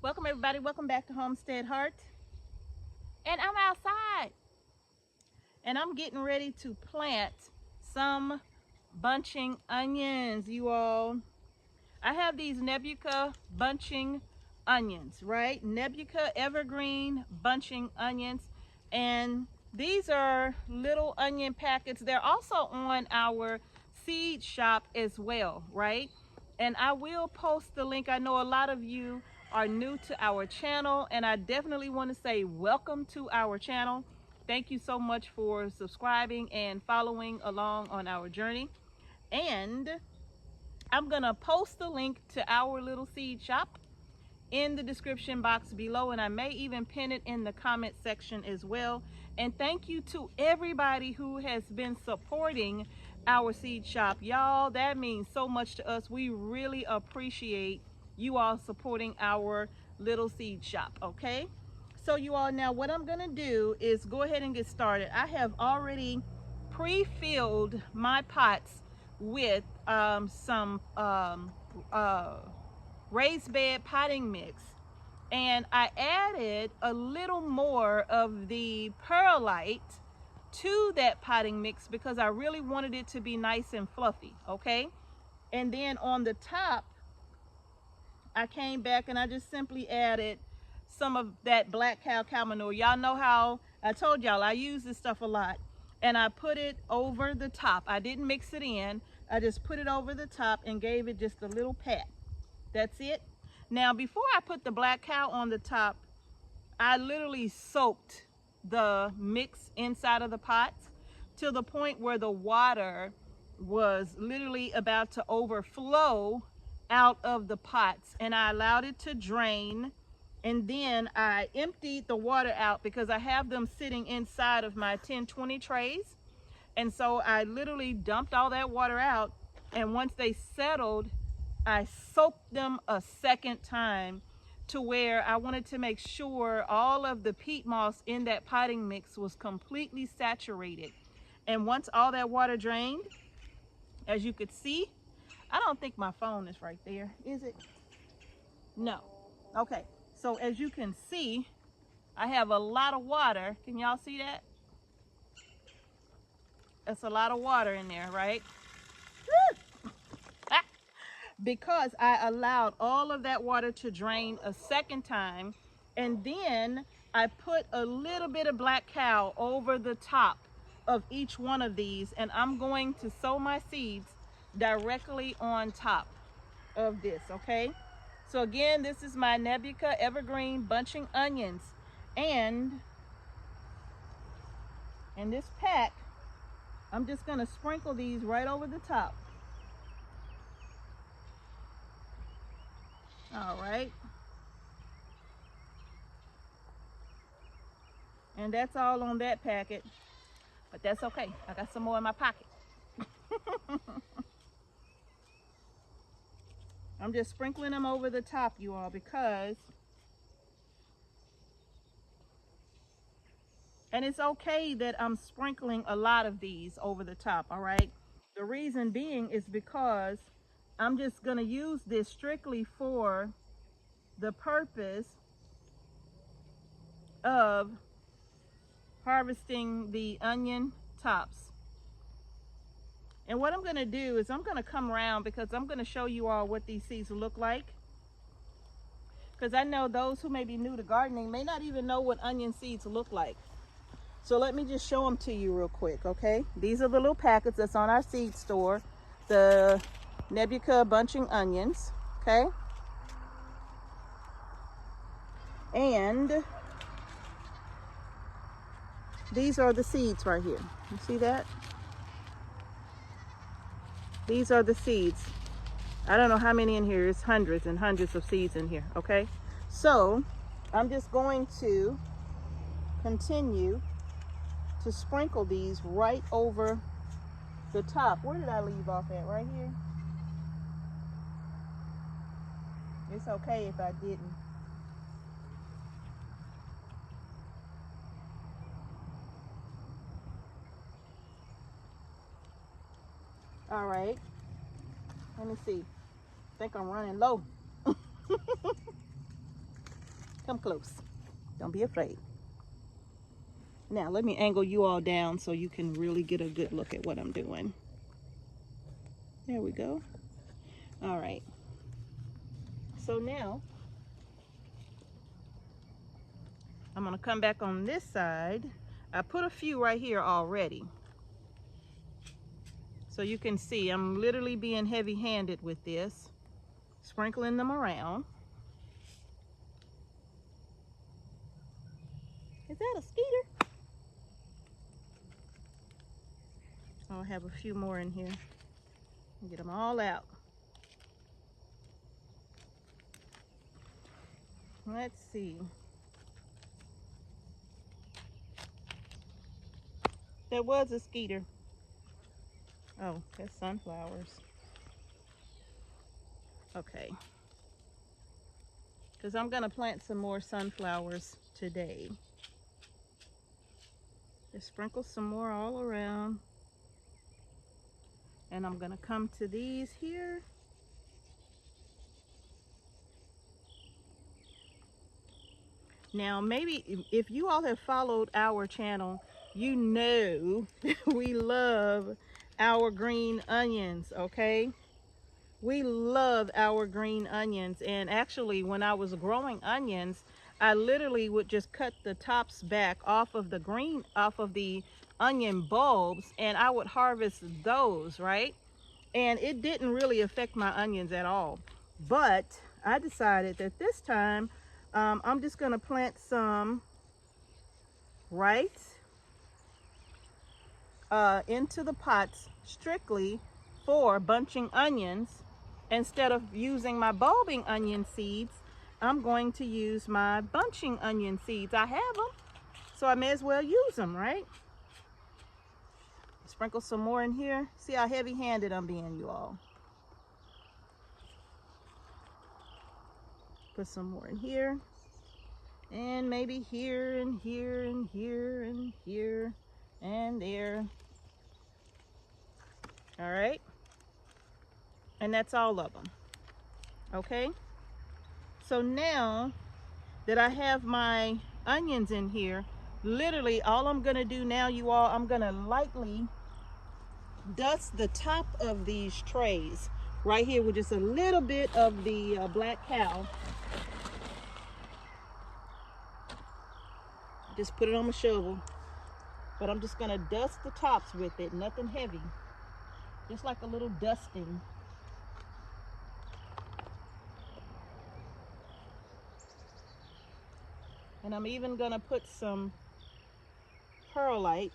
Welcome everybody, welcome back to Homestead Heart. And I'm outside and I'm getting ready to plant some bunching onions, you all. I have these Nebuca bunching onions, right? Nebuca evergreen bunching onions. And these are little onion packets. They're also on our seed shop as well, right? And I will post the link. I know a lot of you are new to our channel, and I definitely want to say welcome to our channel. Thank you so much for subscribing and following along on our journey. And I'm gonna post the link to our little seed shop in the description box below, and I may even pin it in the comment section as well. And thank you to everybody who has been supporting our seed shop, y'all. That means so much to us. We really appreciate you all supporting our little seed shop. Okay, so you all, now what I'm gonna do is go ahead and get started. I have already pre-filled my pots with some raised bed potting mix, and I added a little more of the perlite to that potting mix because I really wanted it to be nice and fluffy. Okay, and then on the top I came back and I just simply added some of that black cow manure. Y'all know how I told y'all I use this stuff a lot, and I put it over the top. I didn't mix it in, I just put it over the top and gave it just a little pat. That's it. Now, before I put the black cow on the top, I literally soaked the mix inside of the pots to the point where the water was literally about to overflow out of the pots, and I allowed it to drain, and then I emptied the water out because I have them sitting inside of my 10-20 trays. And so I literally dumped all that water out, and once they settled, I soaked them a second time to where I wanted to make sure all of the peat moss in that potting mix was completely saturated. And once all that water drained, as you could see, I don't think my phone is right there, is it? No. Okay, so as you can see, I have a lot of water. Can y'all see that? That's a lot of water in there, right? Because I allowed all of that water to drain a second time, and then I put a little bit of black cow over the top of each one of these, and I'm going to sow my seeds directly on top of this. Okay, so again, this is my Nebuca evergreen bunching onions, and in this pack I'm just going to sprinkle these right over the top. All right, and that's all on that packet, but that's okay. I got some more in my pocket. I'm just sprinkling them over the top, you all, because, and it's okay that I'm sprinkling a lot of these over the top, all right? The reason being is because I'm just gonna use this strictly for the purpose of harvesting the onion tops. And what I'm gonna do is I'm gonna come around because I'm gonna show you all what these seeds look like. Because I know those who may be new to gardening may not even know what onion seeds look like. So let me just show them to you real quick, okay? These are the little packets that's on our seed store, the Nebuca bunching onions, okay? And these are the seeds right here. You see that? These are the seeds. I don't know how many in here. It's hundreds and hundreds of seeds in here, okay? So I'm just going to continue to sprinkle these right over the top. Where did I leave off at? Right here? It's okay if I didn't. All right, let me see. I think I'm running low. Come close. Don't be afraid. Now let me angle you all down so you can really get a good look at what I'm doing. There we go. All right. So now I'm gonna come back on this side. I put a few right here already. So you can see I'm literally being heavy-handed with this, sprinkling them around. Is that a skeeter? I'll have a few more in here. Get them all out. Let's see. There was a skeeter. Oh, that's sunflowers. Okay. Because I'm going to plant some more sunflowers today. Just sprinkle some more all around. And I'm going to come to these here. Now, maybe if you all have followed our channel, you know we love our green onions, okay? We love our green onions. And actually, when I was growing onions, I literally would just cut the tops back off of the onion bulbs, and I would harvest those, right? And it didn't really affect my onions at all. But I decided that this time, I'm just going to plant some right into the pots strictly for bunching onions. Instead of using my bulbing onion seeds, I'm going to use my bunching onion seeds. I have them, so I may as well use them, right? Sprinkle some more in here. See how heavy-handed I'm being, you all. Put some more in here. And maybe here and here and here and here and there. All right. And that's all of them. Okay. So now that I have my onions in here, literally all I'm going to do now, you all, I'm going to lightly dust the top of these trays right here with just a little bit of the black cow. Just put it on my shovel, but I'm just going to dust the tops with it, nothing heavy, just like a little dusting. And I'm even going to put some perlite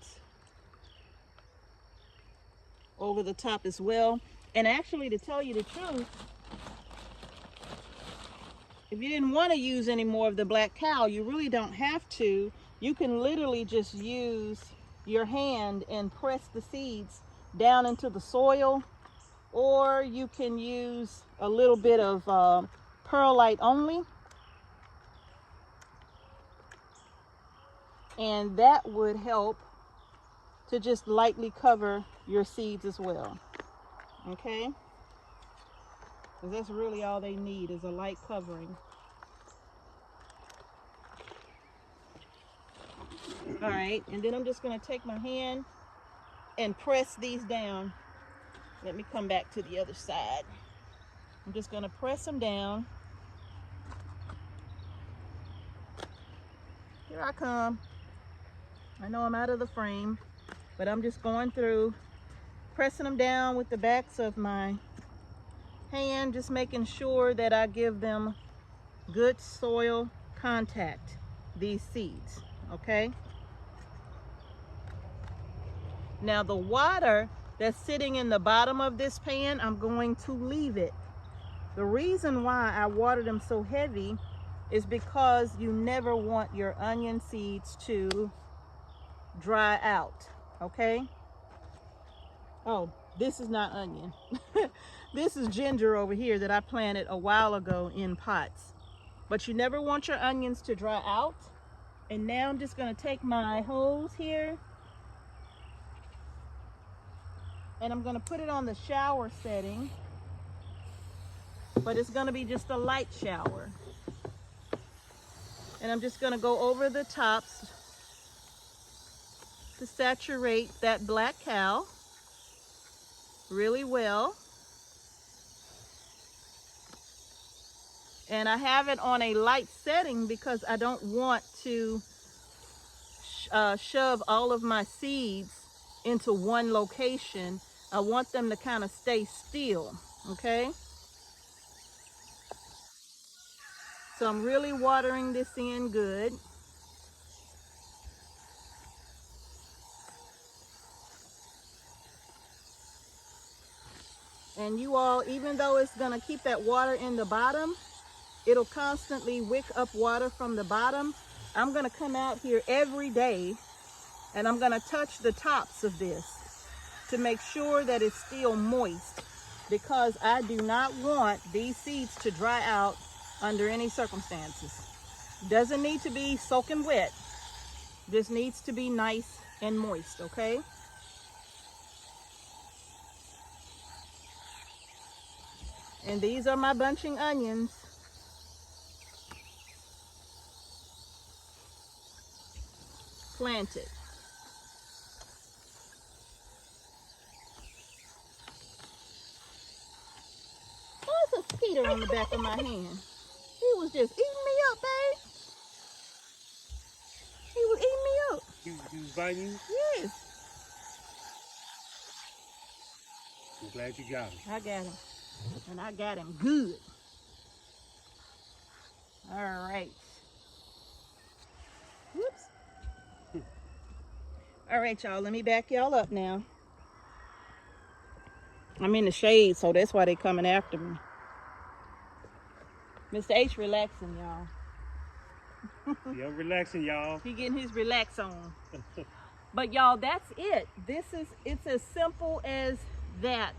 over the top as well. And actually, to tell you the truth, if you didn't want to use any more of the black cow, you really don't have to. You can literally just use your hand and press the seeds down into the soil, or you can use a little bit of perlite only, and that would help to just lightly cover your seeds as well. Okay, because that's really all they need, is a light covering. All right, and then I'm just going to take my hand and press these down. Let me come back to the other side. I'm just going to press them down. Here I come. I know I'm out of the frame, but I'm just going through, pressing them down with the backs of my hand, just making sure that I give them good soil contact, these seeds, okay? Now the water that's sitting in the bottom of this pan, I'm going to leave it. The reason why I water them so heavy is because you never want your onion seeds to dry out, okay? Oh, this is not onion. This is ginger over here that I planted a while ago in pots. But you never want your onions to dry out. And now I'm just going to take my hose here, and I'm going to put it on the shower setting, but it's going to be just a light shower. And I'm just gonna go over the tops to saturate that black cow really well. And I have it on a light setting because I don't want to shove all of my seeds into one location. I want them to kind of stay still, okay? So I'm really watering this in good. And you all, even though it's gonna keep that water in the bottom, it'll constantly wick up water from the bottom. I'm gonna come out here every day and I'm gonna touch the tops of this to make sure that it's still moist, because I do not want these seeds to dry out under any circumstances. Doesn't need to be soaking wet. This needs to be nice and moist, okay? And these are my bunching onions. Planted. Oh, there's a mosquito on the back of my hand. He was just eating me up, babe. He was eating me up. He was biting you? Yes. I'm glad you got him. I got him. And I got him good. All right. Whoops. All right, y'all. Let me back y'all up now. I'm in the shade, so that's why they coming after me. Mr. H relaxing, y'all. Yeah, I'm relaxing, y'all. He getting his relax on. But y'all, that's it. It's as simple as that.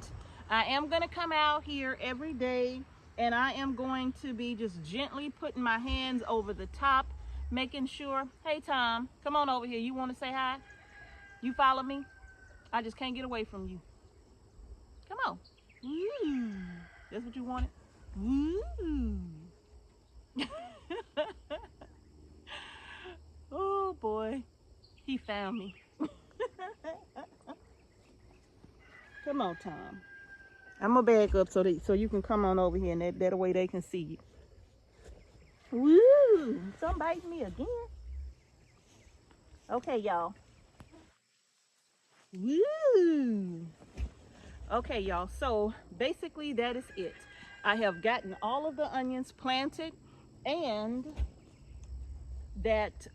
I am gonna come out here every day and I am going to be just gently putting my hands over the top, making sure, hey Tom, come on over here. You wanna say hi? You follow me? I just can't get away from you. Come on. Ooh. That's what you wanted? Ooh. Oh boy, he found me. Come on, Tom. I'm gonna back up so you can come on over here, and that way they can see you. Woo! Some biting me again. Okay, y'all. Woo! Okay, y'all. So basically, that is it. I have gotten all of the onions planted, and that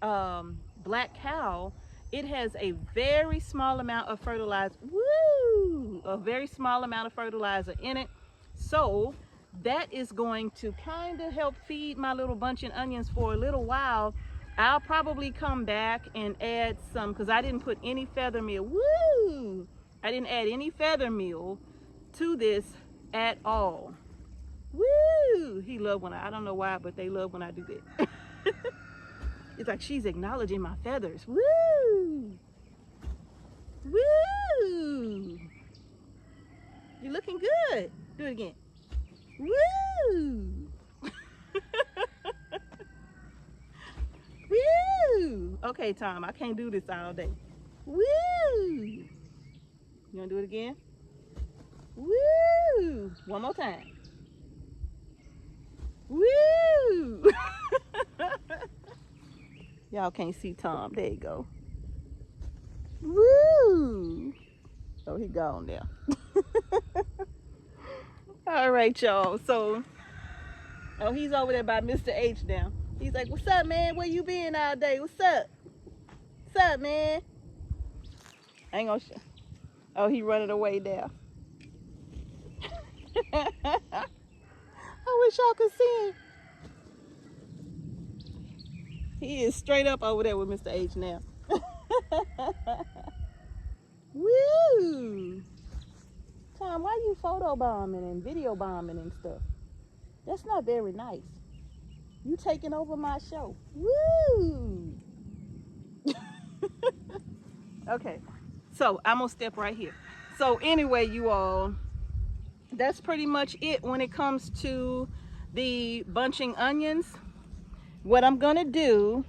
black cow, it has a very small amount of fertilizer. Woo! A very small amount of fertilizer in it. So that is going to kind of help feed my little bunching onions for a little while. I'll probably come back and add some, because I didn't put any feather meal. Woo! I didn't add any feather meal to this at all. Woo! He loved when I don't know why, but they love when I do that. It's like she's acknowledging my feathers. Woo! Woo! You're looking good. Do it again. Woo! Woo! Okay, Tom, I can't do this all day. Woo! You wanna do it again? Woo! One more time. Woo! Y'all can't see Tom. There you go. Woo! Oh, he gone now. All right, y'all. So, oh, he's over there by Mr. H now. He's like, what's up, man? Where you been all day? What's up? What's up, man? I ain't gonna show. Oh, he running away now. I wish y'all could see him. He is straight up over there with Mr. H now. Woo! Tom, why you photo bombing and video bombing and stuff? That's not very nice. You taking over my show. Woo! Okay, so I'm gonna step right here. So anyway, you all, that's pretty much it when it comes to the bunching onions. what I'm gonna do,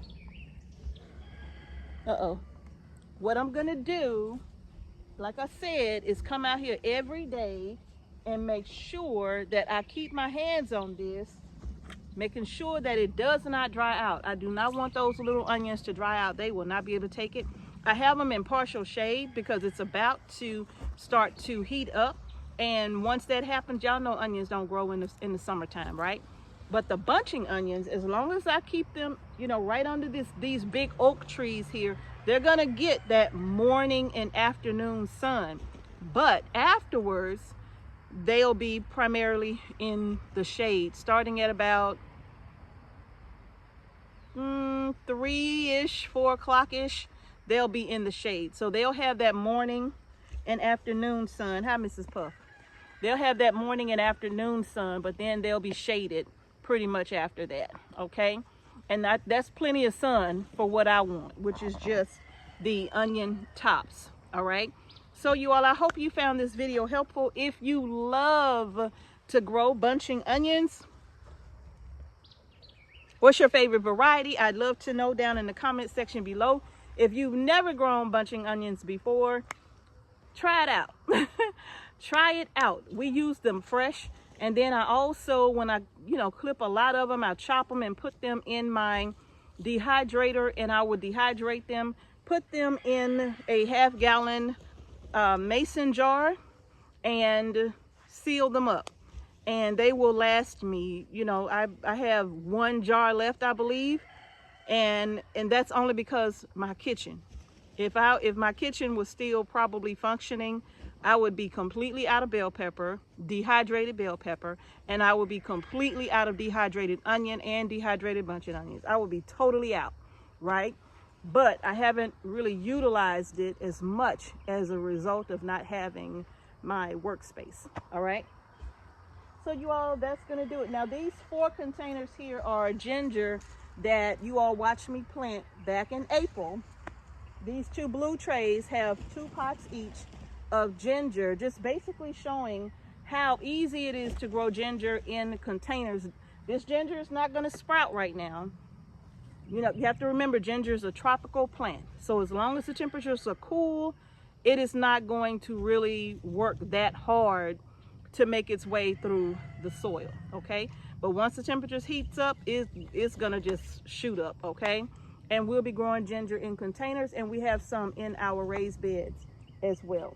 what I'm gonna do, like I said, is come out here every day and make sure that I keep my hands on this, making sure that it does not dry out. I do not want those little onions to dry out. They will not be able to take it. I have them in partial shade because it's about to start to heat up. And once that happens, y'all know onions don't grow in the summertime, right? But the bunching onions, as long as I keep them, you know, right under these big oak trees here, they're gonna get that morning and afternoon sun. But afterwards, they'll be primarily in the shade, starting at about 3-ish, 4 o'clock-ish. They'll be in the shade. So they'll have that morning and afternoon sun. Hi, Mrs. Puff. They'll have that morning and afternoon sun, but then they'll be shaded pretty much after that, okay? And that's plenty of sun for what I want, which is just the onion tops, all right? So you all, I hope you found this video helpful. If you love to grow bunching onions, what's your favorite variety? I'd love to know down in the comment section below. If you've never grown bunching onions before, try it out. Try it out. We use them fresh. And then I also, when I, clip a lot of them, I chop them and put them in my dehydrator, and I would dehydrate them, put them in a 1/2 gallon mason jar and seal them up. And they will last me, I have 1 jar left, I believe. And that's only because my kitchen. If my kitchen was still probably functioning, I would be completely out of bell pepper, dehydrated bell pepper, and I would be completely out of dehydrated onion and dehydrated bunching onions. I would be totally out, right? But I haven't really utilized it as much as a result of not having my workspace, all right? So you all, that's gonna do it. Now these 4 containers here are ginger that you all watched me plant back in April. These 2 blue trays have 2 pots each of ginger, just basically showing how easy it is to grow ginger in containers. This ginger is not going to sprout right now. You have to remember, ginger is a tropical plant. So as long as the temperatures are cool, it is not going to really work that hard to make its way through the soil, okay? But once the temperatures heats up, it's gonna just shoot up, okay? And we'll be growing ginger in containers, and we have some in our raised beds as well.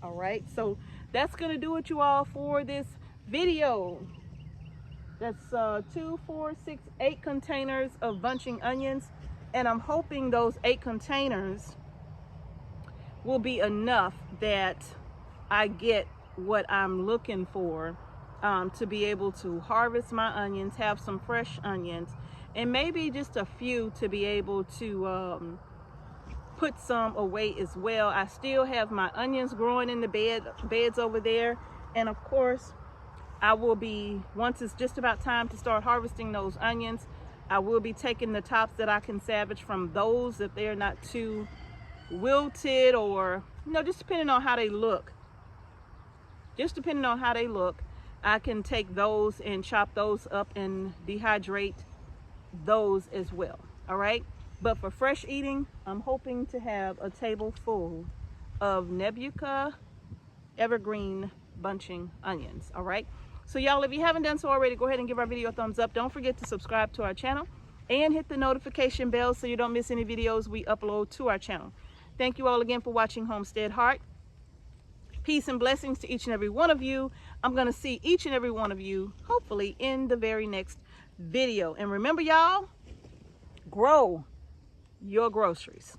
All right, so that's gonna do it, you all, for this video. That's 2, 4, 6, 8 containers of bunching onions, and I'm hoping those 8 containers will be enough that I get what I'm looking for, to be able to harvest my onions, have some fresh onions, and maybe just a few to be able to put some away as well. I still have my onions growing in the beds over there, and of course I will be, once it's just about time to start harvesting those onions, I will be taking the tops that I can salvage from those if they're not too wilted, or just depending on how they look. I can take those and chop those up and dehydrate those as well, all right? But for fresh eating, I'm hoping to have a table full of Nebuca evergreen bunching onions, all right? So y'all, if you haven't done so already, go ahead and give our video a thumbs up. Don't forget to subscribe to our channel and hit the notification bell so you don't miss any videos we upload to our channel. Thank you all again for watching Homestead Heart. Peace and blessings to each and every one of you. I'm going to see each and every one of you, hopefully, in the very next video. And remember, y'all, grow your groceries.